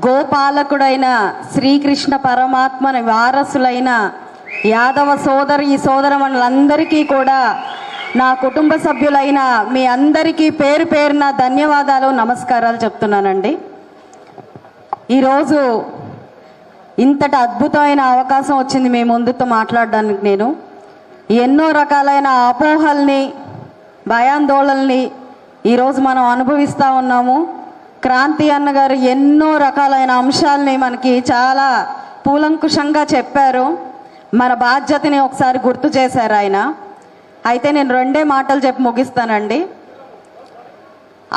గోపాలకుడైన శ్రీకృష్ణ పరమాత్మని వారసులైన యాదవ సోదరమణులందరికీ కూడా నా కుటుంబ సభ్యులైన మీ అందరికీ పేరు పేరున ధన్యవాదాలు, నమస్కారాలు చెప్తున్నానండి. ఈరోజు ఇంతటి అద్భుతమైన అవకాశం వచ్చింది మీ ముందుతో మాట్లాడడానికి. నేను ఎన్నో రకాలైన అపోహల్ని, భయాందోళనల్ని ఈరోజు మనం అనుభవిస్తూ ఉన్నాము. క్రాంతి అన్నగారు ఎన్నో రకాలైన అంశాలని మనకి చాలా కూలంకుషంగా చెప్పారు. మన బాధ్యతని ఒకసారి గుర్తు చేశారు ఆయన. అయితే నేను రెండే మాటలు చెప్పి ముగిస్తానండి.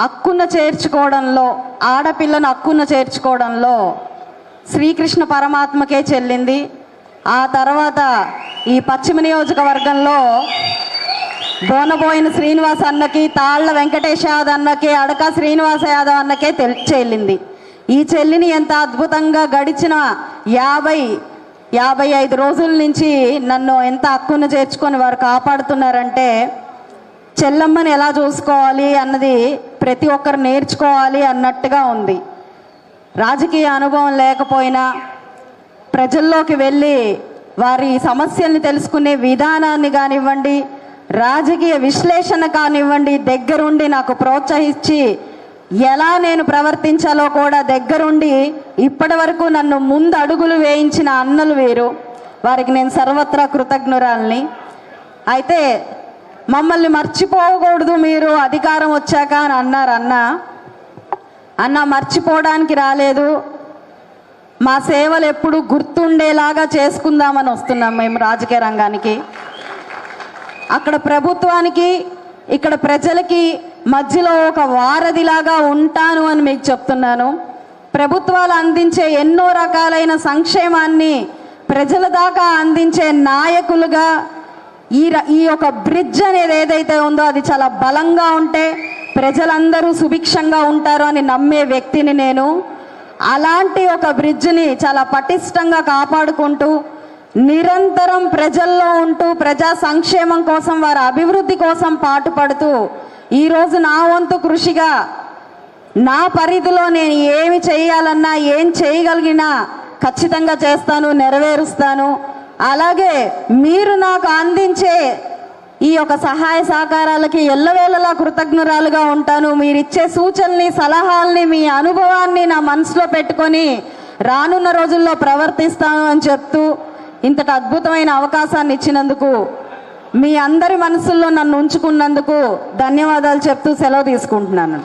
హక్కున చేర్చుకోవడంలో, ఆడపిల్లను హక్కున చేర్చుకోవడంలో శ్రీకృష్ణ పరమాత్మకే చెల్లింది. ఆ తర్వాత ఈ పశ్చిమ నియోజకవర్గంలో బోనబోయిన శ్రీనివాస్ అన్నకి, తాళ్ల వెంకటేష్ యాదవ్ అన్నకి, అడక శ్రీనివాస యాదవ్ అన్నకే చెల్లింది. ఈ చెల్లిని ఎంత అద్భుతంగా గడిచిన 55 రోజుల నుంచి నన్ను ఎంత హక్కున చేర్చుకొని వారు కాపాడుతున్నారంటే, చెల్లమ్మని ఎలా చూసుకోవాలి అన్నది ప్రతి ఒక్కరు నేర్చుకోవాలి అన్నట్టుగా ఉంది. రాజకీయ అనుభవం లేకపోయినా ప్రజల్లోకి వెళ్ళి వారి సమస్యల్ని తెలుసుకునే విధానాన్ని కానివ్వండి, రాజకీయ విశ్లేషణ కానివ్వండి, దగ్గరుండి నాకు ప్రోత్సహించి ఎలా నేను ప్రవర్తించాలో కూడా దగ్గరుండి ఇప్పటి వరకు నన్ను ముందు అడుగులు వేయించిన అన్నలు వీరు. వారికి నేను సర్వత్రా కృతజ్ఞురాల్ని. అయితే మమ్మల్ని మర్చిపోకూడదు మీరు అధికారం వచ్చాక అని అన్నారు. అన్న మర్చిపోవడానికి రాలేదు, మా సేవలు ఎప్పుడు గుర్తుండేలాగా చేసుకుందామని వస్తున్నాం మేము రాజకీయ రంగానికి. అక్కడ ప్రభుత్వానికి, ఇక్కడ ప్రజలకి మధ్యలో ఒక వారధిలాగా ఉంటాను అని మీకు చెప్తున్నాను. ప్రభుత్వాలు అందించే ఎన్నో రకాలైన సంక్షేమాన్ని ప్రజల దాకా అందించే నాయకులుగా ఈ యొక్క బ్రిడ్జ్ అనేది ఏదైతే ఉందో అది చాలా బలంగా ఉంటే ప్రజలందరూ సుభిక్షంగా ఉంటారు అని నమ్మే వ్యక్తిని నేను. అలాంటి ఒక బ్రిడ్జ్ని చాలా పటిష్టంగా కాపాడుకుంటూ నిరంతరం ప్రజల్లో ఉంటూ ప్రజా సంక్షేమం కోసం, వారి అభివృద్ధి కోసం పాటుపడుతూ ఈరోజు నా వంతు కృషిగా నా పరిధిలో నేను ఏమి చేయాలన్నా, ఏం చేయగలిగినా ఖచ్చితంగా చేస్తాను, నెరవేరుస్తాను. అలాగే మీరు నాకు అందించే ఈ యొక్క సహాయ సహకారాలకి ఎల్లవేళలా కృతజ్ఞురాలుగా ఉంటాను. మీరిచ్చే సూచనల్ని, సలహాల్ని, మీ అనుభవాన్ని నా మనసులో పెట్టుకొని రానున్న రోజుల్లో ప్రవర్తిస్తాను అని చెప్తూ ఇంతటి అద్భుతమైన అవకాశాన్ని ఇచ్చినందుకు, మీ అందరి మనసుల్లో నన్ను ఉంచుకున్నందుకు ధన్యవాదాలు చెప్తూ సెలవు తీసుకుంటున్నాను.